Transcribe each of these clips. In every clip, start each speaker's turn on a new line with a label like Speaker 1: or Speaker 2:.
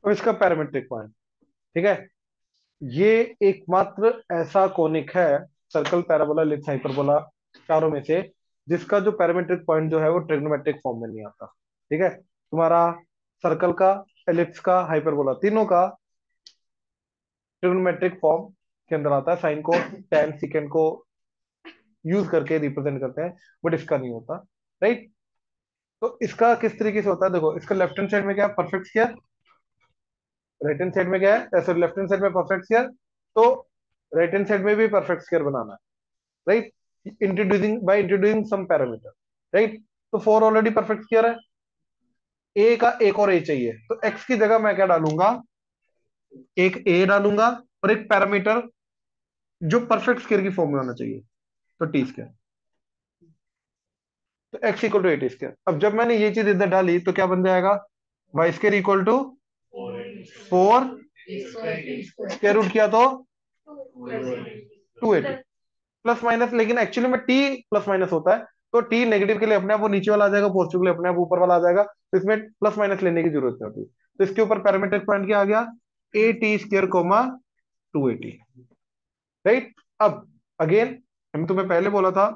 Speaker 1: अब इसका parametric point, ठीक है, ये एकमात्र ऐसा कोनिक है, सर्कल, पैराबोला, एलिप्स, हाइपरबोला, चारों में से जिसका जो पैरामीट्रिक पॉइंट जो है वो ट्रिग्नोमेट्रिक फॉर्म में नहीं आता। ठीक है, तुम्हारा सर्कल का, एलिप्स का, हाइपरबोला, तीनों का ट्रिग्नोमेट्रिक फॉर्म के अंदर आता है, साइन को, tan सेकेंड को यूज करके रिप्रेजेंट करते हैं, बट इसका नहीं होता। राइट। तो इसका किस तरीके से होता है, देखो, इसका लेफ्ट हैंड साइड में क्या है, perfect square, right hand side में क्या है, सॉरी, लेफ्ट हैंड साइड में परफेक्ट स्क्वायर, तो राइट हैंड साइड में भी परफेक्ट स्क्वायर बनाना है। राइट, इंट्रोड्यूसिंग सम पैरामीटर। राइट, तो फोर ऑलरेडी परफेक्ट स्क्वायर है, ए का एक और ए चाहिए, तो एक्स की जगह मैं क्या डालूंगा, एक ए डालूंगा और एक पैरामीटर जो परफेक्ट स्क्वायर की फॉर्म में होना चाहिए, तो टी स्क्वायर। तो X equal to A T square. अब जब मैंने ये चीज इधर डाली तो क्या बन जाएगा, Y square equal to four, square root किया तो 280, प्लस माइनस, लेकिन एक्चुअली में टी प्लस माइनस होता है, तो टी नेगेटिव के लिए अपने आप वो नीचे वाला आ जाएगा, पॉजिटिव के लिए अपने आप ऊपर वाला आ जाएगा, तो इसमें प्लस माइनस लेने की जरूरत नहीं होती। तो इसके ऊपर पैरामीट्रिक पॉइंट क्या आ गया, A T square comma 280। Right. अब अगेन, हम तुम्हें पहले बोला था,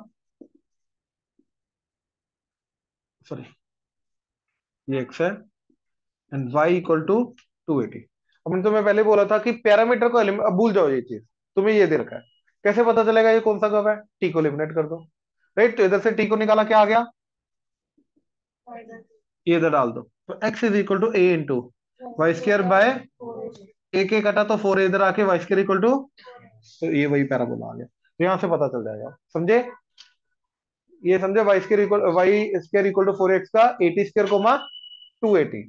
Speaker 1: सॉरी, ये एक्स है एंड वाई इक्वल टू 280। अब मैंने तुम्हें पहले बोला था कि पैरामीटर को अब भूल जाओ ये चीज, तुम्हें ये दे रखा है, कैसे पता चलेगा ये कौन सा कर्व है, टी को एलिमिनेट कर दो। राइट, तो इधर से टी को निकाला, क्या आ गया, ये इधर डाल दो, तो x is equal to A into Y square by, एक एक कटा तो फोर इधर आके वाई स्क्र इक्वल टू, तो ये वही पैराबोला आ गया, तो यहां से पता चल जाएगा, समझे, ये समझे, Y square equal to four X का एटी स्क्र कोमा 280,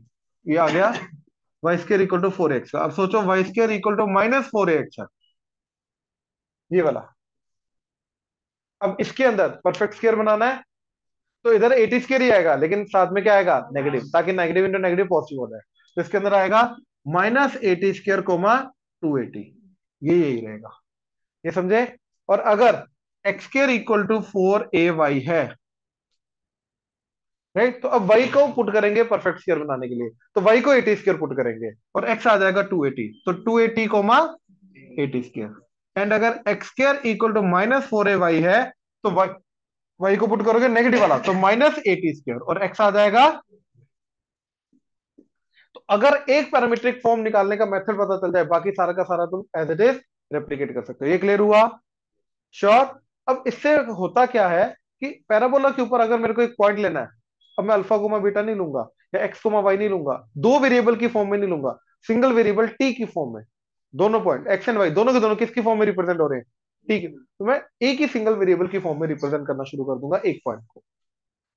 Speaker 1: ये आ गया Y square equal to four X का। अब सोचो Y square equal to minus four X है, ये वाला। अब इसके अंदर परफेक्ट स्क्वायर बनाना है, तो इधर एटी स्क्वायर ही आएगा, लेकिन साथ में क्या आएगा, नेगेटिव, ताकि नेगेटिव इंटू नेगेटिव पॉजिटिव हो जाए, तो इसके अंदर आएगा माइनस एटी स्क्वायर कोमा 280, ये यही रहेगा, ये समझे। और अगर X square equal to four A Y है, राइट, तो अब वाई को पुट करेंगे परफेक्ट स्क्वायर बनाने के लिए, तो वाई को एटी स्क्वायर पुट करेंगे और एक्स आ जाएगा 280, तो 280 कोमा एटी स्क्वायर। एंड अगर X square equal to minus four A Y है, तो वाई को पुट करोगे नेगेटिव वाला, तो माइनस एटी स्क्वायर और एक्स आ जाएगा। तो अगर एक पैरामीट्रिक फॉर्म निकालने का मेथड पता चल जाए, बाकी सारा का सारा तुम एज इट इज रेप्लिकेट कर सकते हो। ये क्लियर हुआ, श्योर। अब इससे होता क्या है कि पैराबोला के ऊपर अगर मेरे को एक पॉइंट लेना है, अब मैं अल्फा कोमा बीटा नहीं लूंगा या एक्स कोमा वाई नहीं लूंगा, दो वेरिएबल की फॉर्म में नहीं लूंगा, सिंगल वेरिएबल टी की फॉर्म में, दोनों पॉइंट एक्स एंड वाई दोनों के दोनों किसकी फॉर्म में रिप्रेजेंट हो रहे हैं, ठीक है, तो मैं एक ही सिंगल वेरिएबल की फॉर्म में रिप्रेजेंट करना शुरू कर दूंगा एक पॉइंट को,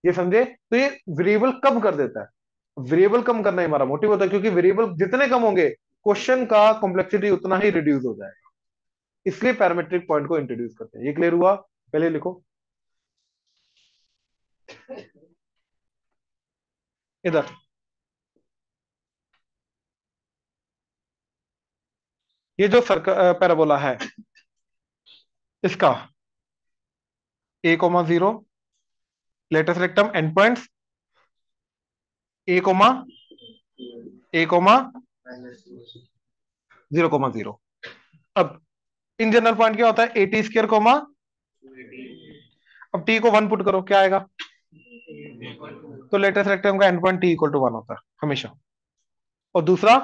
Speaker 1: ये समझे। तो ये वेरिएबल कम कर देता है, वेरिएबल कम करना ही हमारा मोटिव होता है, क्योंकि वेरिएबल जितने कम होंगे क्वेश्चन का कॉम्प्लेक्सिटी उतना ही रिड्यूस हो जाएगा, इसलिए पैरामेट्रिक पॉइंट को इंट्रोड्यूस करते हैं। ये क्लियर हुआ, पहले लिखो इधर, ये जो पैराबोला है, इसका a comma zero, latus rectum end points a comma, a comma zero comma zero. अब इन जनरल पॉइंट क्या होता है, एटी स्क्र कोमा, अब टी को वन पुट करो, क्या आएगा, तो लेटेस्ट रेक्टम का and point t equal to one होता है हमेशा। और दूसरा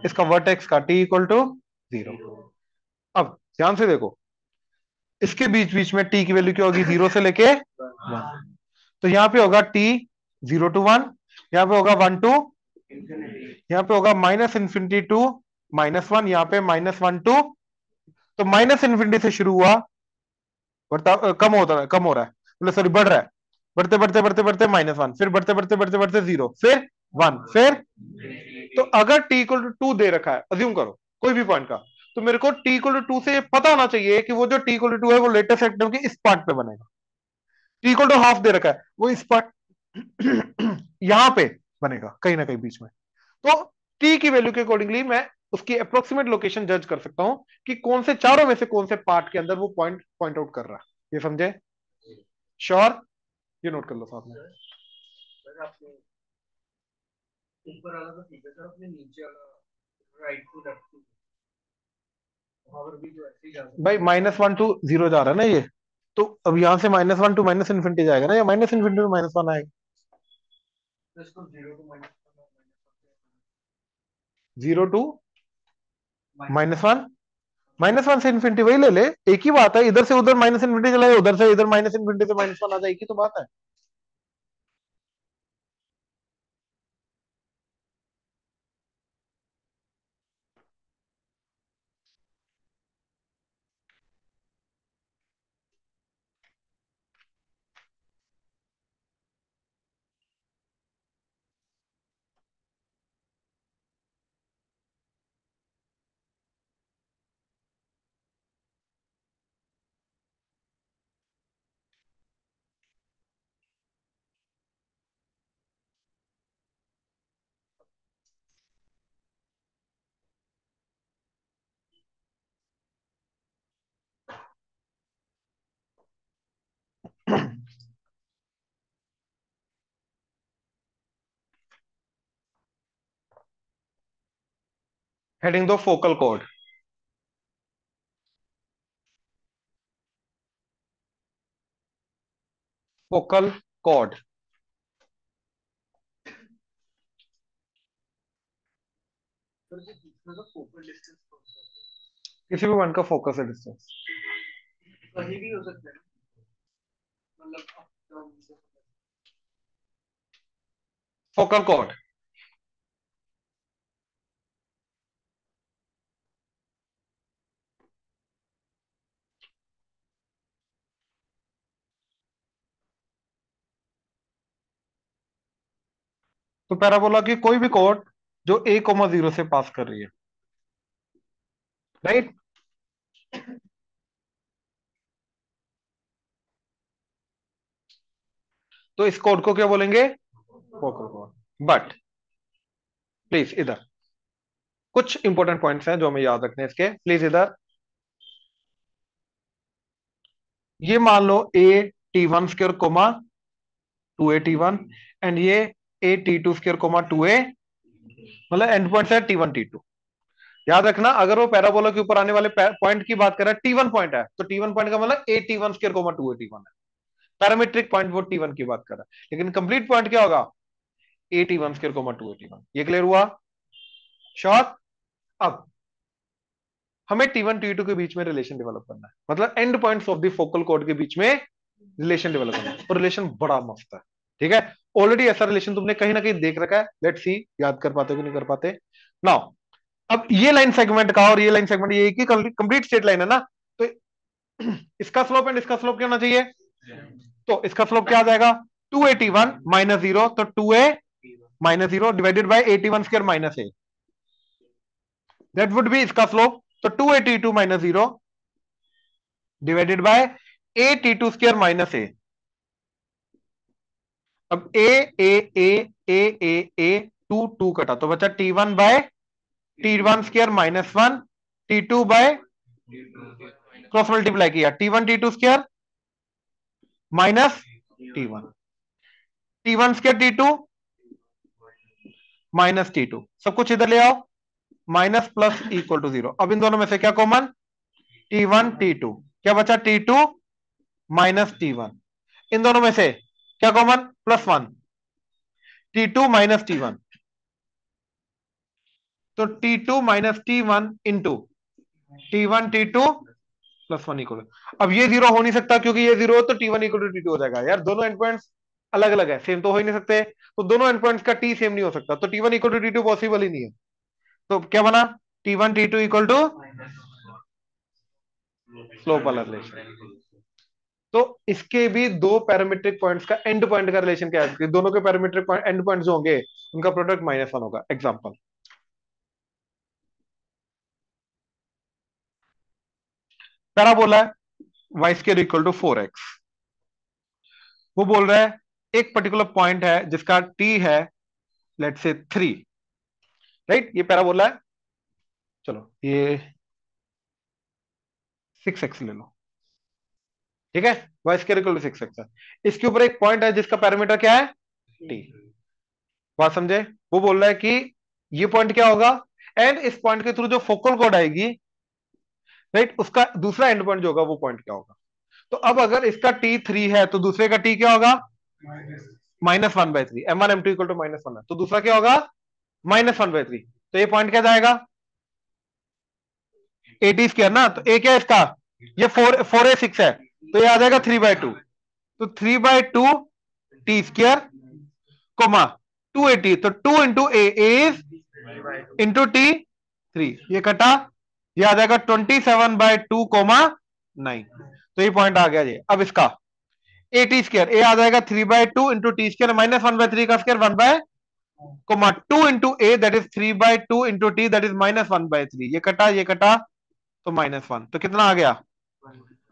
Speaker 1: इसका वर्टेक्स का टी इक्वल टू जीरो। अब ध्यान से देखो, इसके बीच बीच में टी की वैल्यू क्या होगी, जीरो से लेके वन, तो यहां पे होगा टी जीरो टू वन, यहां पे होगा वन टू, यहाँ पे होगा minus infinity to minus one, यहाँ पे माइनस वन टू, तो माइनस इंफिनिटी से शुरू हुआ, बढ़ता कम होता है, कम हो रहा है, मतलब सॉरी बढ़ रहा है, बढ़ते बढ़ते बढ़ते बढ़ते माइनस वन, फिर बढ़ते बढ़ते बढ़ते बढ़ते जीरो, फिर वन, फिर, तो अगर टी इक्वल टू टू दे रखा है, अज्यूम करो कोई भी पॉइंट का, तो मेरे को टी इक्वल टू टू से ये पता होना चाहिए कि वो जो टी इक्वल टू टू है वो लेटेस्ट सेक्टर के इस पार्ट पे बनेगा। टी इक्वल टू हाफ दे रखा है, वो इस पार्ट यहां पे बनेगा कहीं ना कहीं बीच में, तो टी की वैल्यू के अकॉर्डिंगली मैं उसकी अप्रोक्सीमेट लोकेशन जज कर सकता हूं कि कौन से चारों में से कौन से पार्ट के अंदर वो पॉइंट पॉइंट आउट कर रहा है, ये समझे, श्योर, ये नोट कर लो साथ में।
Speaker 2: ऊपर वाला तो ठीक है सर, अपने नीचे वाला राइट टू लेफ्ट टू वहां पर भी तो ऐसे ही जा सकते
Speaker 1: भाई -1 to 0 जा रहा है ना ये, तो अब यहां से -1 to -इन्फिनिटी जाएगा ना, या -इन्फिनिटी to -1 आएगा।
Speaker 2: हैं। तो इसको zero to minus
Speaker 1: 0 to
Speaker 2: minus
Speaker 1: -1, -1 से इन्फिनिटी वही ले ले। एक ही बात है, इधर से उधर -इन्फिनिटी चला जाए, उधर से इधर -इन्फिनिटी से -1 आ जाए, एक ही तो बात है। हेडिंग दो फोकल कॉर्ड। फोकल कॉर्ड
Speaker 2: फिर से दूसरा का फोकल डिस्टेंस कौन सा
Speaker 1: किसी भी पॉइंट का फोकस है डिस्टेंस।
Speaker 2: है? कहीं भी हो सकता है ना, मतलब अप डाउन से।
Speaker 1: फोकल कॉर्ड, तो पैराबोला की कोई भी कॉर्ड जो a, 0 से पास कर रही है, राइट। तो इस कॉर्ड को क्या बोलेंगे, फोकल कॉर्ड। बट प्लीज इधर कुछ इंपॉर्टेंट पॉइंट्स हैं जो हमें याद रखने हैं इसके, प्लीज इधर। ये मान लो a t1 square comma 2a t1, and ये a t2 square comma 2a, मतलब एंड पॉइंट्स है t1 t2। याद रखना, अगर वो पैराबोला के ऊपर आने वाले पॉइंट की बात कर रहा है, टी वन पॉइंट है, तो टी वन पॉइंट का मतलब a t1 square comma 2a t1 है। पैरामीट्रिक पॉइंट वो टी वन की बात कर रहा है, लेकिन कंप्लीट पॉइंट क्या होगा, a t1 square comma 2a t1। ये क्लियर हुआ, श्योर। अब हमें t1 t2 के बीच में रिलेशन डेवलप करना है, मतलब and points of the focal cord के बीच में रिलेशन डेवलप करना है, और रिलेशन बड़ा मस्त है। ठीक है, ऑलरेडी ऐसा रिलेशन तुमने कहीं ना कहीं देख रखा है, लेट्स सी याद कर पाते हो कि नहीं कर पाते। नाउ अब ये लाइन सेगमेंट का और ये लाइन सेगमेंट, ये एक ही कंप्लीट स्ट्रेट लाइन है ना, तो इसका स्लोप एंड इसका स्लोप क्या होना चाहिए, तो इसका स्लोप क्या आ जाएगा, 2a t1 - 0, तो 2a - 0 divided by a t1 square minus a, that would be इसका स्लोप। तो 2a t2 - 0 divided by a t2 square minus a. अब ए 2 कटा, तो बचा t1 by t1 square - 1, t2 by cross multiply किया t1 t2 square minus t1 t1 square t2 minus t2, सब कुछ इधर ले आओ, माइनस प्लस इक्वल टू 0। अब इन दोनों में से क्या कॉमन, t1 t2, क्या बचा t2 - t1। इन दोनों में से क्या कॉमन, +1, t2 - t1, तो t2 - t1 into t1 t2 +1 अब ये 0 हो नहीं सकता, क्योंकि ये 0 हो तो t1 = t2 हो जाएगा। यार दोनों एंड पॉइंट्स अलग अलग है, सेम तो हो ही नहीं सकते, तो दोनों एंड पॉइंट्स का t सेम नहीं हो सकता, तो t1 = t2 पॉसिबल ही नहीं है। तो क्या बना, t1 t2 equal to slope वाला रिलेशन। तो इसके भी दो पैरामीट्रिक पॉइंट्स का एंड पॉइंट का रिलेशन क्या है, दोनों के पैरामीट्रिक पॉइंट एंड पॉइंट जो होंगे उनका प्रोडक्ट -1 होगा। एग्जांपल, पैराबोला है y2 = 4x, वो बोल रहा है एक पर्टिकुलर पॉइंट है जिसका t है लेट्स से 3, राइट, ये पैराबोला है। चलो ये 6x ले लो, ठीक है, y2 = 6x है। इसके ऊपर एक पॉइंट है जिसका पैरामीटर क्या है, t। बात समझे? वो बोल रहा है कि ये पॉइंट क्या होगा, एंड इस पॉइंट के थ्रू जो फोकल कोड आएगी, राइट, उसका दूसरा एंड पॉइंट जो होगा वो पॉइंट क्या होगा। तो अब अगर इसका T3 है तो दूसरे का T क्या होगा, -1/3। M1 M2 इक्वल टू -1 है, तो दूसरा क्या होगा, -1/3। तो ये पॉइंट क्या जाएगा, AT² ना, तो ए क्या है इसका, ये 4A6 है, तो ये आ जाएगा 3/2। तो 3/2 T² कोमा 2AT, तो 2 into A is into T3, ये कटा, ये आ जाएगा 27/2 कोमा 9। तो ये पॉइंट आ गया ये। अब इसका AT², ए आ जाएगा 3/2 इंटू T² -1/3 का square 1 comma 2 into A that is 3/2 into T that is -1/3, ये कटा तो -1, तो कितना आ गया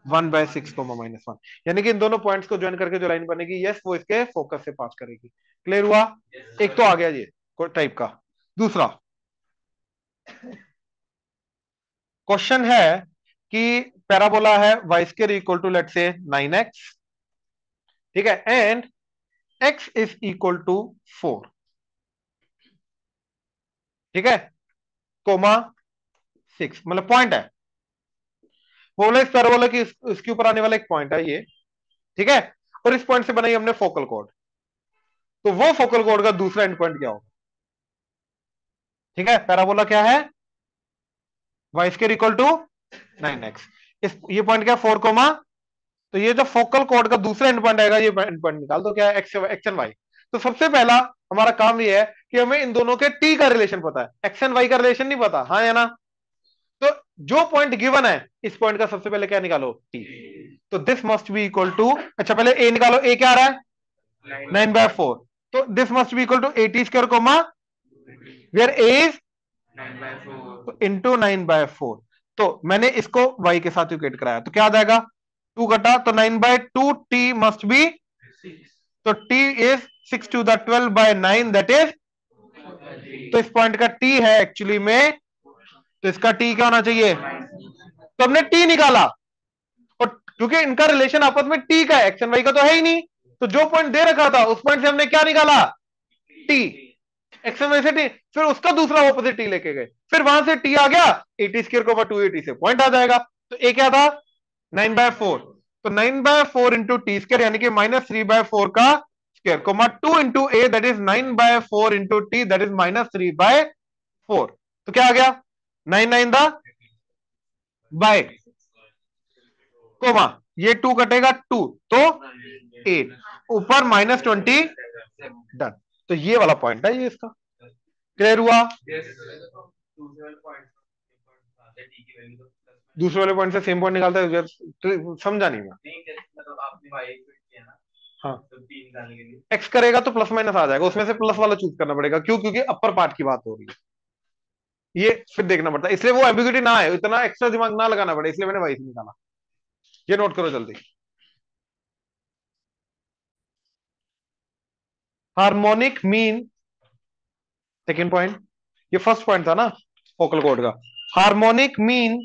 Speaker 1: 1/6 कोमा -1। यानी कि इन दोनों पॉइंट्स को ज्वाइन करके जो लाइन बनेगी, यस, वो इसके फोकस से पास करेगी। क्लियर हुआ? एक तो आ गया ये टाइप का। दूसरा क्वेश्चन है कि पैराबोला है y square equal to let's say 9x, ठीक है, and x is equal to 4, ठीक है, कोमा 6, मतलब पॉइंट है, वो बोले इस पैराबोला की इसके ऊपर आने वाला एक पॉइंट है ये, ठीक है, और इस पॉइंट से बनाई हमने फोकल कोड, तो वो फोकल कोड का दूसरा एंड पॉइंट क्या होगा, ठीक है, पैराबोला क्या है, y square equal to 9x, इस ये पॉइंट क्या, 4 कोमा, तो ये जो फोकल कोड का दूसरा एंड पॉइंट आएगा, ये एंड पॉइंट निकाल दो, क्या है, एक्स एंड वाई। तो सबसे पहला हमारा काम ये है कि हमें इन दोनों के टी का रिलेशन पता है, एक्स एंड वाई का रिलेशन नहीं पता, हाँ या ना। तो जो पॉइंट गिवन है, इस पॉइंट का सबसे पहले क्या निकालो, टी। तो this must be equal to, अच्छा पहले ए निकालो, ए क्या आ रहा है 9/4, तो this must be equal to AT² comma where A is into 9/4। तो मैंने इसको y के साथ इक्वेट कराया, तो क्या आ जाएगा, 2 कटा, तो 9/2 टी मस्ट बी, तो t is 6 to the 12/9 that is, तो इस पॉइंट का t है एक्चुअली में, तो इसका t क्या होना चाहिए, तो हमने t निकाला, और क्योंकि इनका रिलेशन आपस में t का है, एक्स एंड वाई का तो है ही नहीं, तो जो पॉइंट दे रखा था उस पॉइंट से हमने क्या निकाला, t, एक्स एंड वाई से t, फिर उसका दूसरा ऑपोजिट t लेके गए, फिर वहां से t आ गया, AT² को 2AT से पॉइंट आ जाएगा, तो a क्या था 9/4, तो 9/4 इंटू T² यानी कि -3/4 का square comma 2 into A that is 9/4 into T that is -3/4, तो क्या आ गया 9 द बाय कोमा, ये 2 कटेगा 2, तो 8, ऊपर -20, डन। तो ये वाला पॉइंट है ये इसका। क्लियर हुआ? दूसरे वाले पॉइंट से सेम पॉइंट निकालता है तो समझा नहीं मैं। हाँ, एक्स करेगा तो प्लस माइनस आ जाएगा, उसमें से प्लस वाला चूज करना पड़ेगा, क्यों, क्योंकि अपर पार्ट की बात हो रही है, ये फिर देखना पड़ता है, इसलिए वो एम्बिग्यूटी ना है, इतना एक्स्ट्रा दिमाग ना लगाना पड़े, इसलिए मैंने वाई से निकाला। ये नोट करो जल्दी, हार्मोनिक मीन, सेकेंड पॉइंट, ये फर्स्ट पॉइंट था ना फोकल कोड का, harmonic mean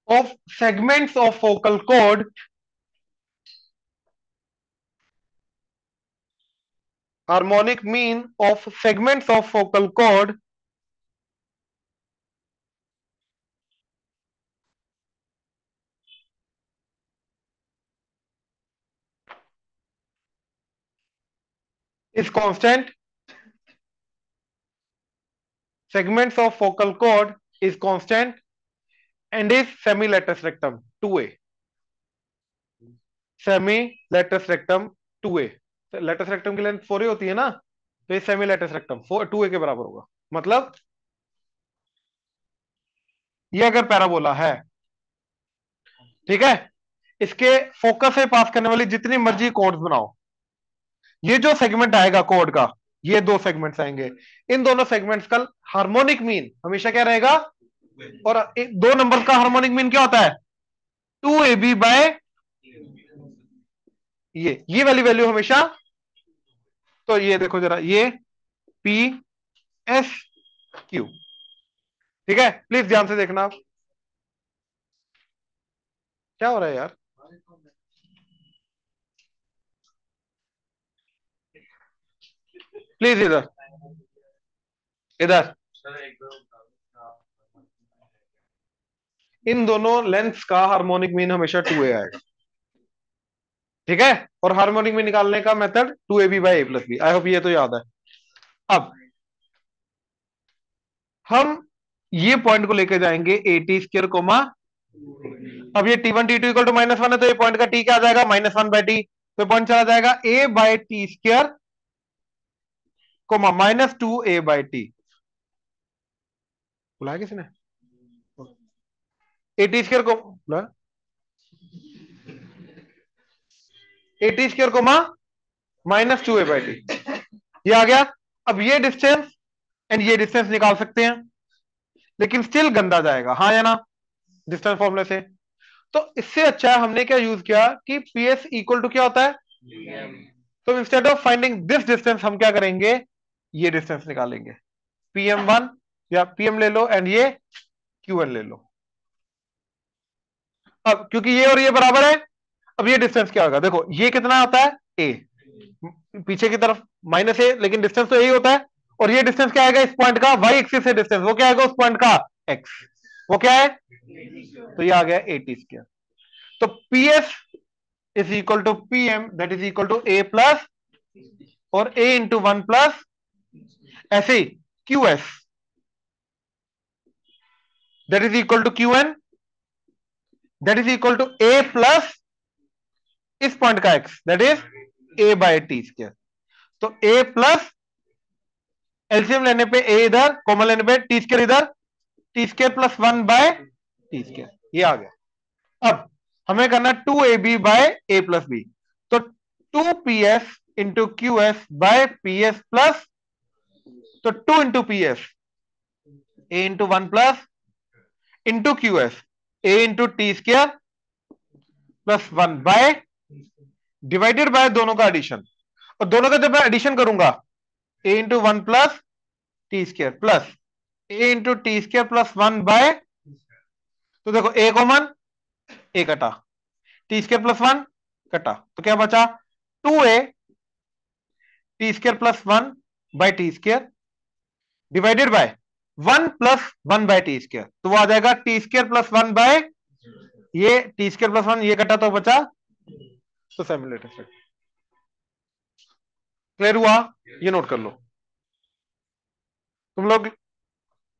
Speaker 1: of segments of focal code harmonic mean of segments of focal chord is constant. Segments of focal chord is constant and is semi-lateral rectum 2A. Semi-lateral rectum 2A. Latus rectum की length 4A होती है ना, तो ये semi latus rectum 2A के बराबर होगा। मतलब ये अगर पैराबोला है, ठीक है, इसके फोकस से पास करने वाली जितनी मर्जी कोड्स बनाओ, ये जो सेगमेंट आएगा कोड का, ये दो सेगमेंट्स आएंगे, इन दोनों सेगमेंट्स का हार्मोनिक मीन हमेशा क्या रहेगा, और दो नंबर का हार्मोनिक मीन क्या होता है 2AB बाय ये वाली वैल्यू हमेशा, तो ये देखो जरा, ये PSQ, ठीक है, प्लीज ध्यान से देखना आप, क्या हो रहा है यार, प्लीज इधर इधर। इन दोनों लेंथ्स का हार्मोनिक मीन हमेशा 2a आएगा, ठीक है। और हार्मोनिक मीन निकालने का मेथड 2ab/a+b। आई होप ये तो याद है। अब हम ये पॉइंट को लेके जाएंगे a t², अब ये t1 t2 = -1 है, तो ये पॉइंट का t क्या आ जाएगा, -1/t। तो पॉइंट चला जाएगा a/t², -2a/t। बुलाया किसी ने a t² को, बुलाया a t², -2a/t। ये आ गया। अब ये डिस्टेंस एंड ये डिस्टेंस निकाल सकते हैं, लेकिन स्टिल गंदा जाएगा, हाँ या ना, डिस्टेंस फॉर्मूले से। तो इससे अच्छा हमने क्या यूज किया कि PS इक्वल टू क्या होता है, तो instead of finding this distance हम क्या करेंगे, ये डिस्टेंस निकालेंगे, PM1 या PM ले लो एंड ये Q1 ले लो। अब क्योंकि ये और ये बराबर है, अब ये डिस्टेंस क्या होगा, देखो ये कितना आता है a, पीछे की तरफ -a, लेकिन डिस्टेंस तो यही होता है। और ये डिस्टेंस क्या आएगा इस पॉइंट का, y एक्सिस से डिस्टेंस, वो क्या आएगा उस पॉइंट का x, वो क्या है, तो ये आ गया a t²। तो PS is equal to PM, that is equal to a plus, और a इंटू 1 प्लस, ऐसे ही QS that is equal to QN, that is equal to a plus इस पॉइंट का x, दैट इज a/t²। तो a plus, LCM लेने पे a इधर, कॉमन लेने पे t² इधर, t² + 1/t², ये आ गया। अब हमें करना 2ab/a+b, तो 2PS इंटू QS/PS प्लस, तो 2 into PS a into 1 plus into QS a into t² plus 1 divided by दोनों का एडिशन, और दोनों का जब मैं एडिशन करूंगा a into 1 plus t² plus a into t² plus 1 तो देखो a कॉमन, a कटा, t² प्लस 1 कटा, तो क्या बचा 2a t² plus 1/t² divided by 1 plus 1/t², तो वो आ जाएगा t² प्लस 1 बाय, ये t² प्लस 1 ये कटा तो बचा, तो सिमुलेटेड इफेक्ट। क्लियर हुआ, ये नोट कर लो तुम लोग।